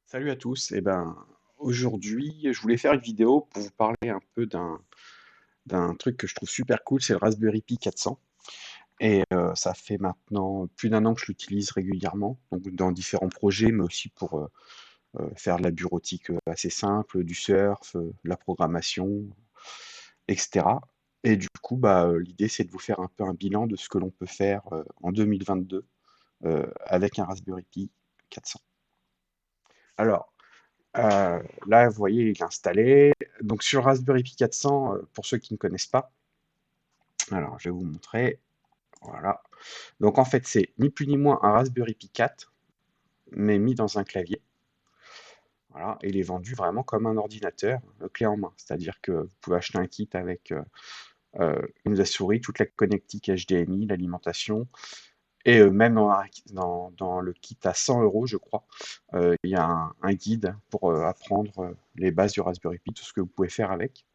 Salut à tous. Aujourd'hui, je voulais faire une vidéo pour vous parler un peu d'un truc que je trouve super cool, c'est le Raspberry Pi 400. Ça fait maintenant plus d'un an que je l'utilise régulièrement, donc dans différents projets, mais aussi pour faire de la bureautique assez simple, du surf, de la programmation, etc. Et du coup, l'idée, c'est de vous faire un peu un bilan de ce que l'on peut faire en 2022 avec un Raspberry Pi 400. Alors, là, vous voyez, il est installé. Donc sur Raspberry Pi 400, pour ceux qui ne connaissent pas, alors je vais vous montrer. Voilà. Donc en fait, c'est ni plus ni moins un Raspberry Pi 4, mais mis dans un clavier. Voilà. Et il est vendu vraiment comme un ordinateur clé en main. C'est-à-dire que vous pouvez acheter un kit avec une souris, toute la connectique HDMI, l'alimentation. Et même dans le kit à 100 euros, je crois, il y a un guide pour apprendre les bases du Raspberry Pi, tout ce que vous pouvez faire avec.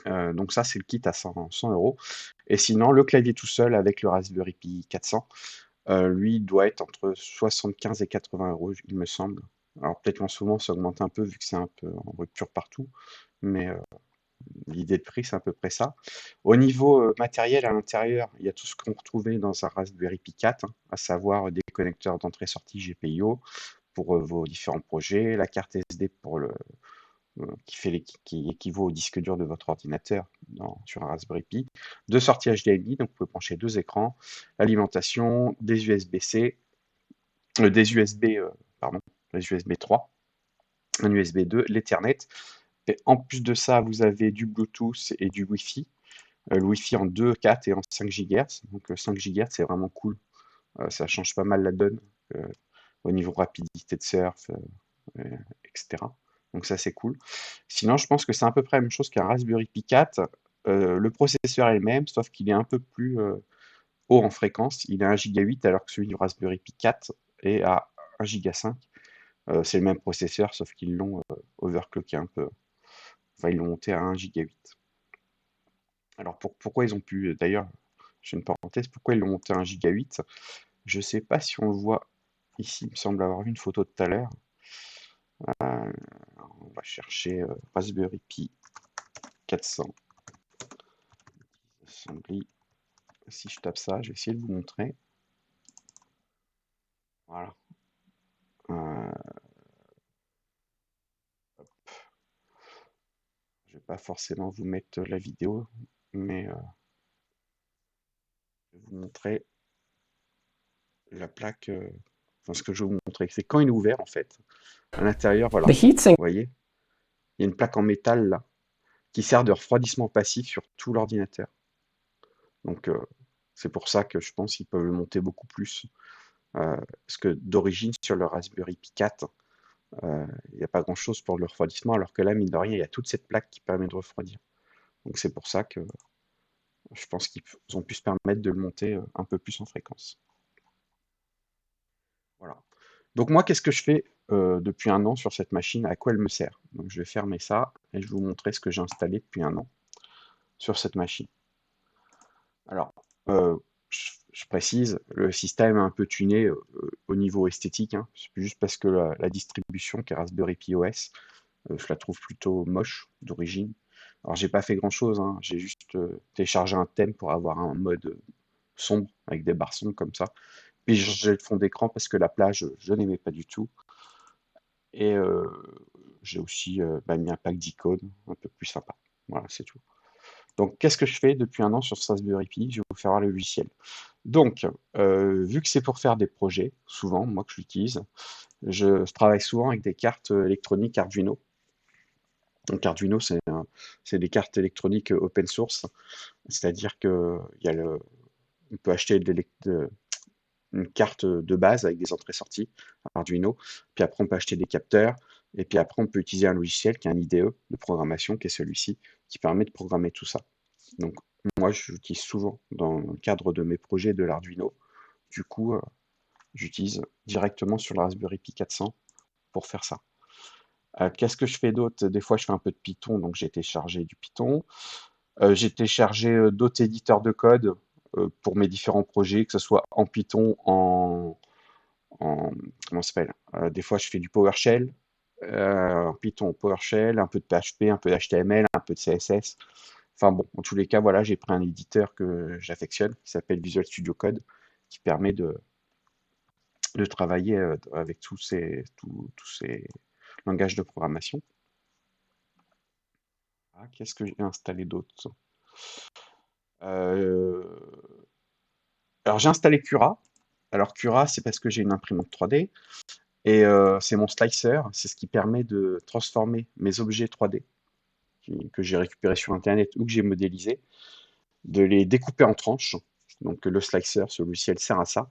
Donc ça, c'est le kit à 100 euros. Et sinon, le clavier tout seul avec le Raspberry Pi 400, lui, doit être entre 75 et 80 euros, il me semble. Alors peut-être qu'en ce moment, ça augmente un peu vu que c'est un peu en rupture partout, mais l'idée de prix, c'est à peu près ça. Au niveau matériel à l'intérieur, il y a tout ce qu'on retrouvait dans un Raspberry Pi 4, hein, à savoir des connecteurs d'entrée-sortie GPIO pour vos différents projets, la carte SD pour qui équivaut au disque dur de votre ordinateur sur un Raspberry Pi, deux sorties HDMI, donc vous pouvez brancher deux écrans, l'alimentation, des USB-C, des USB, pardon, des USB 3, un USB 2, l'Ethernet. Et en plus de ça, vous avez du Bluetooth et du Wi-Fi. Le Wi-Fi en 2, 4 et en 5 GHz. Donc 5 GHz, c'est vraiment cool. Ça change pas mal la donne euh, au niveau rapidité de surf, etc. Donc ça, c'est cool. Sinon, je pense que c'est à peu près la même chose qu'un Raspberry Pi 4. Le processeur est le même, sauf qu'il est un peu plus haut en fréquence. Il est à 1,8 Go alors que celui du Raspberry Pi 4 est à 1,5 Go. C'est le même processeur, sauf qu'ils l'ont overclocké un peu. Enfin, ils l'ont monté à 1,8 Go. Alors pourquoi ils ont pu, d'ailleurs, je fais une parenthèse, pourquoi ils l'ont monté à 1,8 Go? Je ne sais pas si on le voit ici, il me semble avoir vu une photo tout à l'heure. On va chercher Raspberry Pi 400 assembly. Si je tape ça, je vais essayer de vous montrer. Voilà. Euh, je vais pas forcément vous mettre la vidéo, mais je vais vous montrer la plaque. Enfin, ce que je vais vous montrer, c'est quand il est ouvert en fait. À l'intérieur, voilà. The heatsink. Vous voyez, il y a une plaque en métal là qui sert de refroidissement passif sur tout l'ordinateur. Donc c'est pour ça que je pense qu'ils peuvent le monter beaucoup plus. Parce que d'origine, sur le Raspberry Pi 4, il n'y a pas grand-chose pour le refroidissement, alors que là, mine de rien, il y a toute cette plaque qui permet de refroidir. Donc c'est pour ça que je pense qu'ils ont pu se permettre de le monter un peu plus en fréquence. Voilà. Donc moi, qu'est-ce que je fais depuis un an sur cette machine? À quoi elle me sert? Donc je vais fermer ça et je vais vous montrer ce que j'ai installé depuis un an sur cette machine. Alors, je précise, le système est un peu tuné au niveau esthétique, hein. C'est juste parce que la distribution qui est Raspberry Pi OS, je la trouve plutôt moche d'origine. Alors j'ai pas fait grand-chose, hein. J'ai juste téléchargé un thème pour avoir un mode sombre avec des barres sombres comme ça. Puis j'ai le fond d'écran parce que la plage, je n'aimais pas du tout. Et j'ai aussi mis un pack d'icônes un peu plus sympa. Voilà, c'est tout. Donc, qu'est-ce que je fais depuis un an sur Raspberry Pi? Je vais vous faire voir le logiciel. Donc, vu que c'est pour faire des projets, souvent, moi que j'utilise, je travaille souvent avec des cartes électroniques Arduino. Donc, Arduino, c'est des cartes électroniques open source, c'est-à-dire que on peut acheter une carte de base avec des entrées-sorties Arduino, puis après on peut acheter des capteurs, et puis après on peut utiliser un logiciel qui est un IDE de programmation, qui est celui-ci, qui permet de programmer tout ça. Donc moi j'utilise souvent dans le cadre de mes projets de l'Arduino, du coup j'utilise directement sur le Raspberry Pi 400 pour faire ça. Qu'est-ce que je fais d'autre? Des fois je fais un peu de Python, donc j'ai téléchargé du Python. J'ai téléchargé d'autres éditeurs de code pour mes différents projets, que ce soit en Python, en comment ça s'appelle? Des fois, je fais du PowerShell, en Python, PowerShell, un peu de PHP, un peu d'HTML, un peu de CSS. Enfin bon, en tous les cas, voilà, j'ai pris un éditeur que j'affectionne, qui s'appelle Visual Studio Code, qui permet de travailler avec tous ces langages de programmation. Ah, qu'est-ce que j'ai installé d'autre? Euh, Alors j'ai installé Cura. Alors Cura, c'est parce que j'ai une imprimante 3D et c'est mon slicer, c'est ce qui permet de transformer mes objets 3D que j'ai récupérés sur Internet ou que j'ai modélisés, de les découper en tranches. Donc le slicer, ce logiciel sert à ça,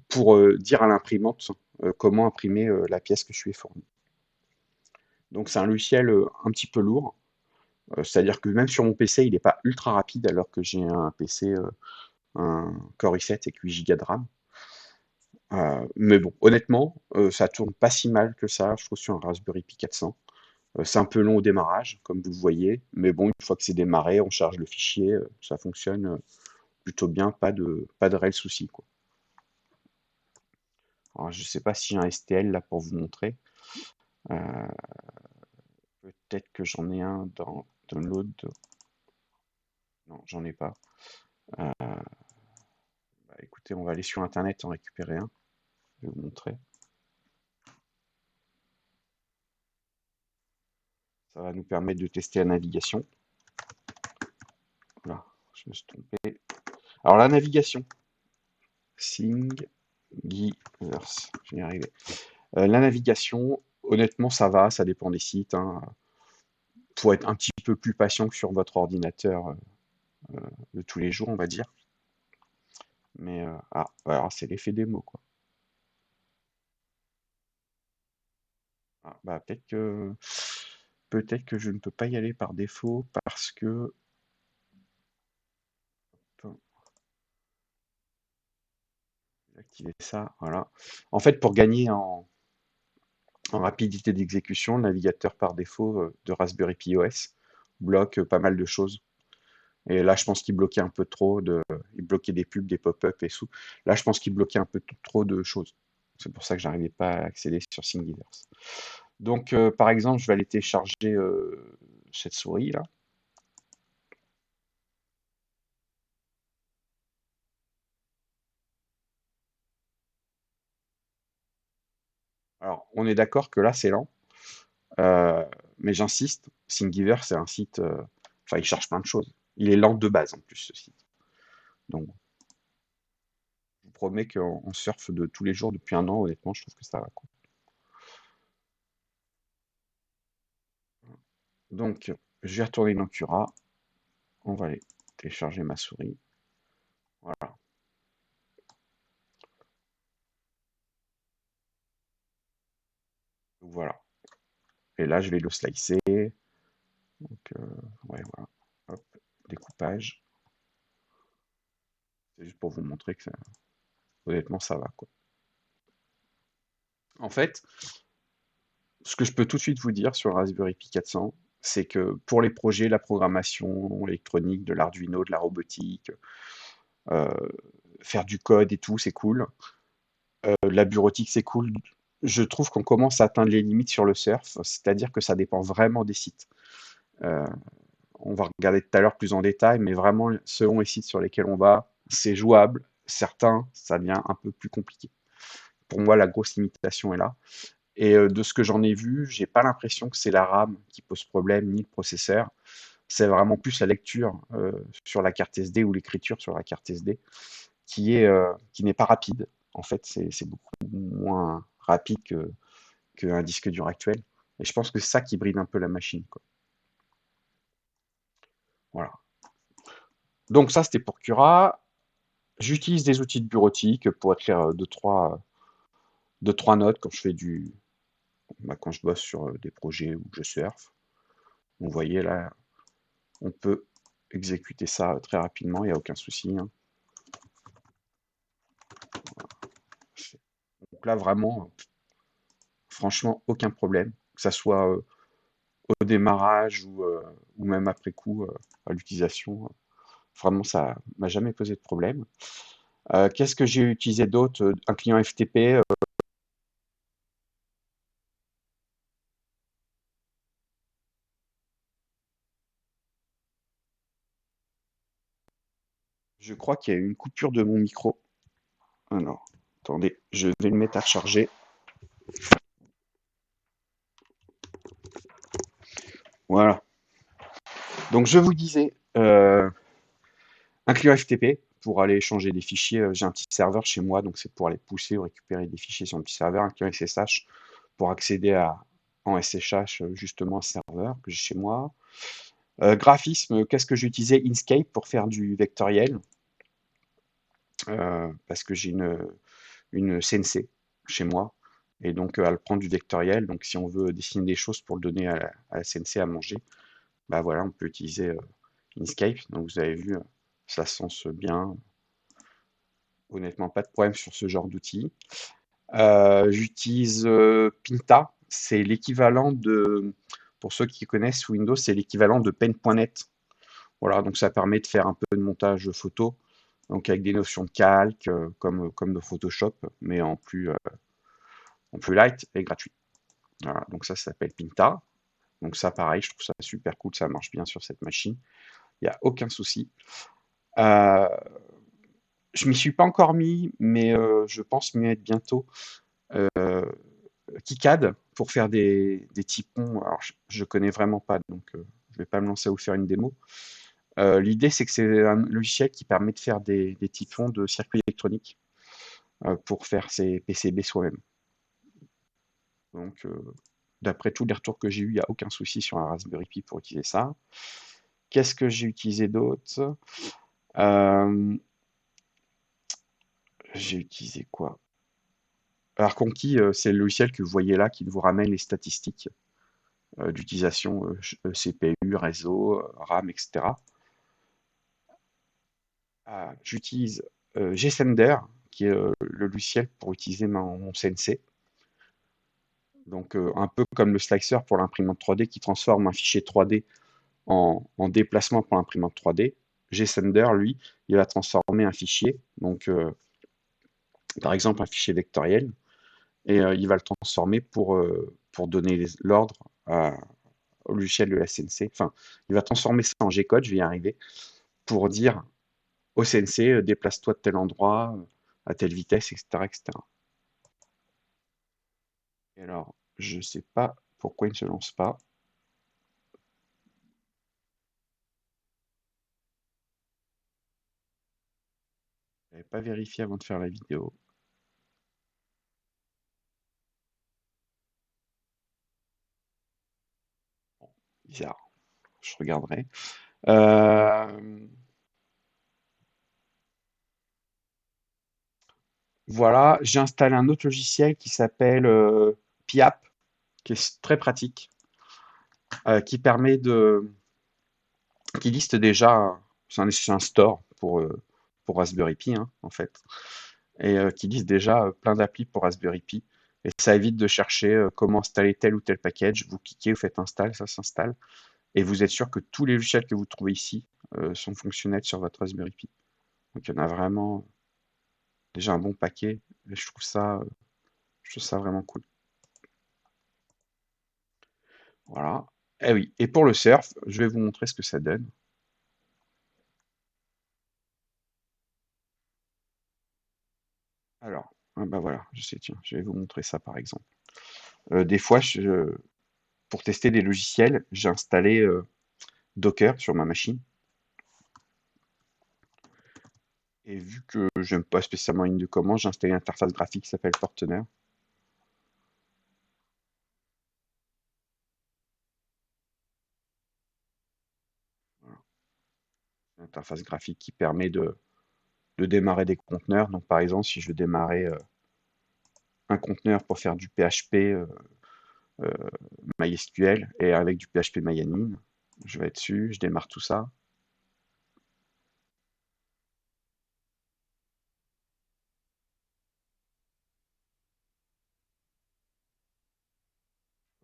pour dire à l'imprimante comment imprimer la pièce que je lui ai fournie. Donc c'est un logiciel un petit peu lourd, c'est-à-dire que même sur mon PC, il n'est pas ultra rapide alors que j'ai un PC, un Core i7 avec 8 Go de RAM. Mais bon, honnêtement, ça tourne pas si mal que ça, je trouve, sur un Raspberry Pi 400. C'est un peu long au démarrage, comme vous le voyez, mais bon, une fois que c'est démarré, on charge le fichier, ça fonctionne plutôt bien, pas de réel souci, quoi. Alors, je sais pas si j'ai un STL là pour vous montrer. Euh, Peut-être que j'en ai un dans Download. Non, j'en ai pas. Bah, écoutez, on va aller sur Internet en récupérer un. Je vais vous montrer. Ça va nous permettre de tester la navigation. Là, je me suis trompé. Alors la navigation, Thingiverse, je vais y arriver. La navigation, honnêtement, ça va, ça dépend des sites, hein. Faut être un petit peu plus patient que sur votre ordinateur de tous les jours, on va dire. Mais alors c'est l'effet démo, quoi. Ah, bah peut-être que je ne peux pas y aller par défaut parce que attends, je vais activer ça, voilà. En fait, pour gagner en rapidité d'exécution, le navigateur par défaut de Raspberry Pi OS bloque pas mal de choses. Et là, je pense qu'il bloquait un peu trop il bloquait des pubs, des pop-up et tout. Là, je pense qu'il bloquait un peu trop de choses. C'est pour ça que j'arrivais pas à accéder sur Thingiverse. Donc, par exemple, je vais aller télécharger cette souris là. Alors, on est d'accord que là, c'est lent, euh, mais j'insiste, Thingiverse, c'est un site, enfin, il charge plein de choses. Il est lent de base en plus, ce site. Donc, je vous promets qu'en surf de tous les jours depuis un an, honnêtement, je trouve que ça va, quoi. Donc, je vais retourner dans Cura. On va aller télécharger ma souris. Voilà. Voilà. Et là, je vais le slicer. Donc, ouais, voilà. Hop, découpage. C'est juste pour vous montrer que honnêtement, ça va, quoi. En fait, ce que je peux tout de suite vous dire sur le Raspberry Pi 400, c'est que pour les projets, la programmation électronique, de l'Arduino, de la robotique, euh, faire du code et tout, c'est cool. La bureautique, c'est cool. Je trouve qu'on commence à atteindre les limites sur le surf, c'est-à-dire que ça dépend vraiment des sites. Euh, on va regarder tout à l'heure plus en détail, mais vraiment, selon les sites sur lesquels on va, c'est jouable. Certains, ça devient un peu plus compliqué. Pour moi, la grosse limitation est là. Et de ce que j'en ai vu, j'ai pas l'impression que c'est la RAM qui pose problème, ni le processeur. C'est vraiment plus la lecture sur la carte SD ou l'écriture sur la carte SD qui n'est pas rapide. En fait, c'est beaucoup moins rapide qu'un disque dur actuel. Et je pense que c'est ça qui bride un peu la machine, quoi. Voilà. Donc ça, c'était pour Cura. J'utilise des outils de bureautique pour écrire deux, trois notes quand je fais quand je bosse sur des projets où je surfe. Vous voyez là, on peut exécuter ça très rapidement, il n'y a aucun souci, hein. Donc là, vraiment, franchement, aucun problème, que ça soit au démarrage ou même après coup à l'utilisation. Vraiment, ça m'a jamais posé de problème. Qu'est-ce que j'ai utilisé d'autre? Un client FTP. Je crois qu'il y a eu une coupure de mon micro. Alors, attendez, je vais le mettre à recharger. Voilà. Donc je vous disais, un client FTP pour aller changer des fichiers. J'ai un petit serveur chez moi, donc c'est pour aller pousser ou récupérer des fichiers sur un petit serveur. Un client SSH pour accéder en SSH justement à un serveur que j'ai chez moi. Graphisme, qu'est-ce que j'ai utilisé? Inkscape pour faire du vectoriel, parce que j'ai une CNC chez moi. Et donc, elle prend du vectoriel. Donc, si on veut dessiner des choses pour le donner à la CNC à manger, bah voilà, on peut utiliser Inkscape. Donc, vous avez vu, ça sens bien. Honnêtement, pas de problème sur ce genre d'outil. J'utilise Pinta. C'est l'équivalent de, pour ceux qui connaissent Windows, c'est l'équivalent de Paint.net. Voilà, donc ça permet de faire un peu de montage photo, donc avec des notions de calque, comme de Photoshop, mais en plus light et gratuit. Voilà, donc ça s'appelle Pinta. Donc ça, pareil, je trouve ça super cool, ça marche bien sur cette machine. Il n'y a aucun souci. Euh, je m'y suis pas encore mis, mais je pense m'y mettre bientôt. Euh, KiCad pour faire des typons. Alors, je connais vraiment pas, donc je vais pas me lancer à vous faire une démo. L'idée, c'est que c'est un logiciel qui permet de faire des typons de circuits électroniques pour faire ses PCB soi-même. Donc, d'après tous les retours que j'ai eus, il n'y a aucun souci sur un Raspberry Pi pour utiliser ça. Qu'est-ce que j'ai utilisé d'autre? Euh, j'ai utilisé quoi? Alors, Conti, c'est le logiciel que vous voyez là qui vous ramène les statistiques d'utilisation CPU, réseau, RAM, etc. J'utilise GSender, qui est le logiciel pour utiliser mon CNC. Donc, un peu comme le slicer pour l'imprimante 3D qui transforme un fichier 3D en déplacement pour l'imprimante 3D. GSender, lui, il va transformer un fichier, donc par exemple un fichier vectoriel, et il va le transformer pour donner l'ordre au logiciel de la CNC. Enfin, il va transformer ça en G-code, je vais y arriver, pour dire au CNC, déplace-toi de tel endroit, à telle vitesse, etc., etc. Et alors, je ne sais pas pourquoi il ne se lance pas. Je n'avais pas vérifié avant de faire la vidéo. Bon, bizarre, je regarderai. Voilà, j'ai installé un autre logiciel qui s'appelle Piap, qui est très pratique, qui permet qui liste déjà, c'est un store pour Raspberry Pi, hein, en fait, et qui liste déjà plein d'applis pour Raspberry Pi. Et ça évite de chercher comment installer tel ou tel package. Vous cliquez, vous faites install, ça s'installe. Et vous êtes sûr que tous les logiciels que vous trouvez ici sont fonctionnels sur votre Raspberry Pi. Donc il y en a vraiment déjà un bon paquet. Et je trouve ça vraiment cool. Voilà. Eh oui. Et pour le surf, je vais vous montrer ce que ça donne. Alors, ah bah voilà, je sais, tiens, je vais vous montrer ça par exemple. Des fois, pour tester des logiciels, j'ai installé Docker sur ma machine. Et vu que j'aime pas spécialement une de commande, j'ai installé une interface graphique qui s'appelle Fortener. Voilà. Une interface graphique qui permet de démarrer des conteneurs. Donc par exemple, si je veux démarrer un conteneur pour faire du PHP euh, MySQL et avec du PHP MyAdmin, je vais dessus, je démarre tout ça.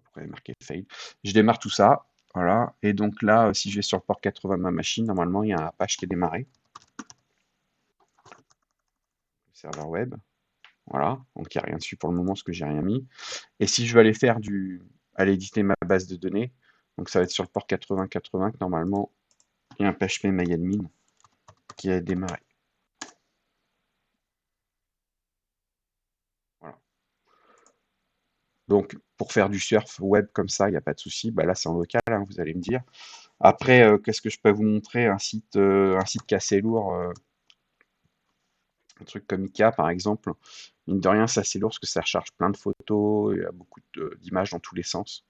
Pourquoi il est marqué fail? Je démarre tout ça. Voilà. Et donc là, si je vais sur le port 80 de ma machine, normalement, il y a un Apache qui est démarré. serveur web. Voilà, donc il n'y a rien dessus pour le moment parce que j'ai rien mis. Et si je veux aller éditer ma base de données, donc ça va être sur le port 8080 que normalement il y a un PHP MyAdmin qui a démarré. Voilà. Donc pour faire du surf web comme ça, il n'y a pas de souci. Bah là c'est en local, hein, vous allez me dire. Après, qu'est-ce que je peux vous montrer? Un site qui est assez lourd, un truc comme Ika par exemple. Mine de rien, c'est assez lourd parce que ça recharge plein de photos, il y a beaucoup d'images dans tous les sens.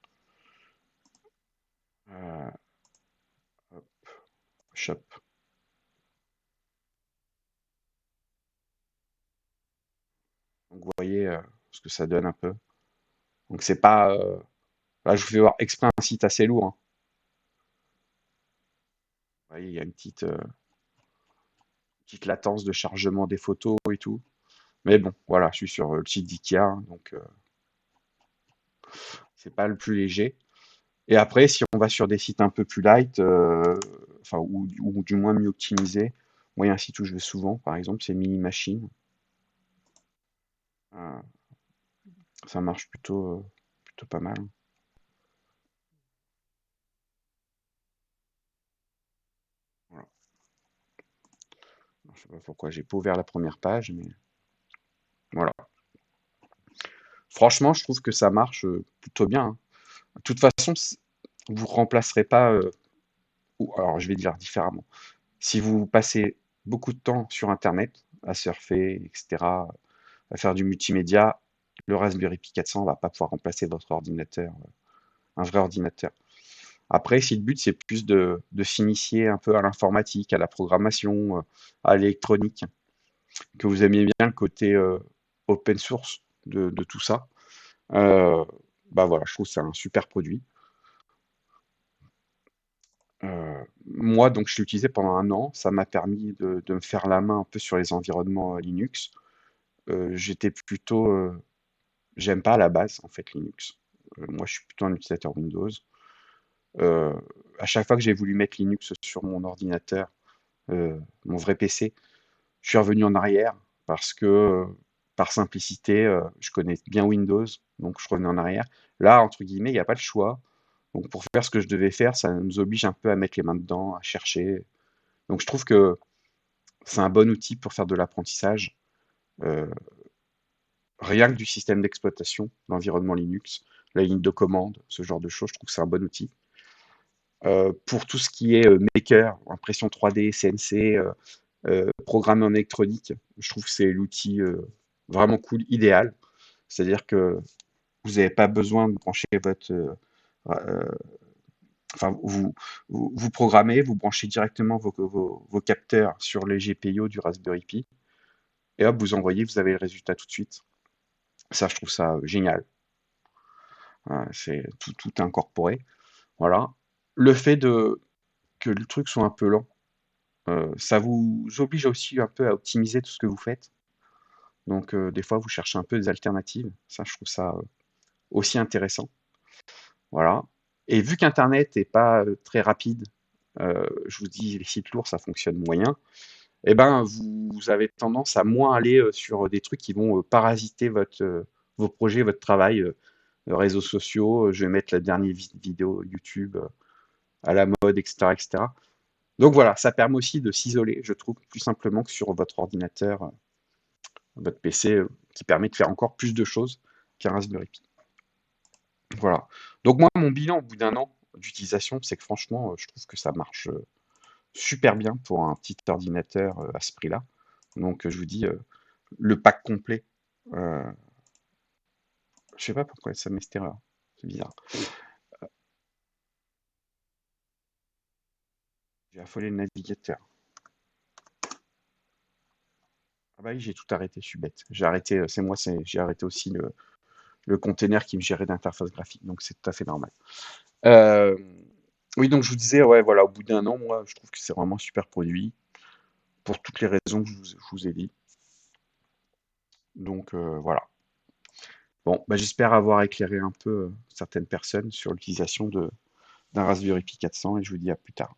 Euh, hop, shop. Donc vous voyez ce que ça donne un peu. Donc c'est pas. Là, je vous fais voir exprès un site assez lourd, hein. Vous voyez, il y a une petite latence de chargement des photos et tout. Mais bon, voilà, je suis sur le site d'IKEA, hein, donc c'est pas le plus léger. Et après, si on va sur des sites un peu plus light, enfin, ou du moins mieux optimisés, moi, il y a un site où je vais souvent, par exemple, c'est Mini Machine. Euh, Ça marche plutôt pas mal. Voilà. Je sais pas pourquoi j'ai pas ouvert la première page, mais voilà. Franchement, je trouve que ça marche plutôt bien, hein. De toute façon, vous remplacerez pas, ou alors je vais dire différemment. Si vous passez beaucoup de temps sur Internet, à surfer, etc., à faire du multimédia, le Raspberry Pi 400 va pas pouvoir remplacer votre ordinateur, un vrai ordinateur. Après, si le but c'est plus de s'initier un peu à l'informatique, à la programmation, à l'électronique, que vous aimiez bien le côté open source de tout ça, euh, bah voilà, je trouve que c'est un super produit. Moi, donc, je l'ai utilisé pendant un an. Ça m'a permis de me faire la main un peu sur les environnements Linux. J'étais plutôt, j'aime pas à la base, en fait, Linux. Moi, je suis plutôt un utilisateur Windows. Euh, à chaque fois que j'ai voulu mettre Linux sur mon ordinateur, mon vrai PC, je suis revenu en arrière parce que, par simplicité, je connais bien Windows, donc je revenais en arrière. Là, entre guillemets, il n'y a pas le choix. Donc, pour faire ce que je devais faire, ça nous oblige un peu à mettre les mains dedans, à chercher. Donc, je trouve que c'est un bon outil pour faire de l'apprentissage, euh, rien que du système d'exploitation, l'environnement Linux, la ligne de commande, ce genre de choses, je trouve que c'est un bon outil. Pour tout ce qui est maker, impression 3D, CNC, programme en électronique, je trouve que c'est l'outil vraiment cool, idéal. C'est-à-dire que vous n'avez pas besoin de brancher euh, enfin, vous programmez, vous branchez directement vos capteurs sur les GPIO du Raspberry Pi, et hop, vous envoyez, vous avez le résultat tout de suite. Ça, je trouve ça génial. C'est tout est incorporé. Voilà. Le fait que le truc soit un peu lent, ça vous oblige aussi un peu à optimiser tout ce que vous faites. Donc, des fois, vous cherchez un peu des alternatives. Ça, je trouve ça aussi intéressant. Voilà. Et vu qu'Internet n'est pas très rapide, je vous dis, les sites lourds, ça fonctionne moyen. Eh ben, vous avez tendance à moins aller sur des trucs qui vont parasiter vos projets, votre travail, réseaux sociaux. Je vais mettre la dernière vidéo YouTube à la mode, etc., etc. Donc voilà, ça permet aussi de s'isoler, je trouve, plus simplement que sur votre ordinateur, votre PC, qui permet de faire encore plus de choses qu'un Raspberry Pi. Voilà. Donc moi, mon bilan au bout d'un an d'utilisation, c'est que franchement, je trouve que ça marche super bien pour un petit ordinateur à ce prix-là. Donc je vous dis, le pack complet, euh, je sais pas pourquoi ça met cette erreur, c'est bizarre. J'ai affolé le navigateur. Ah bah oui, j'ai tout arrêté, je suis bête. J'ai arrêté, c'est moi, j'ai arrêté aussi le container qui me gérait l'interface graphique, donc c'est tout à fait normal. Euh, oui, donc je vous disais, ouais, voilà, au bout d'un an, moi, je trouve que c'est vraiment un super produit pour toutes les raisons que je vous ai dit. Donc voilà. Bon, bah, j'espère avoir éclairé un peu certaines personnes sur l'utilisation d'un Raspberry Pi 400 et je vous dis à plus tard.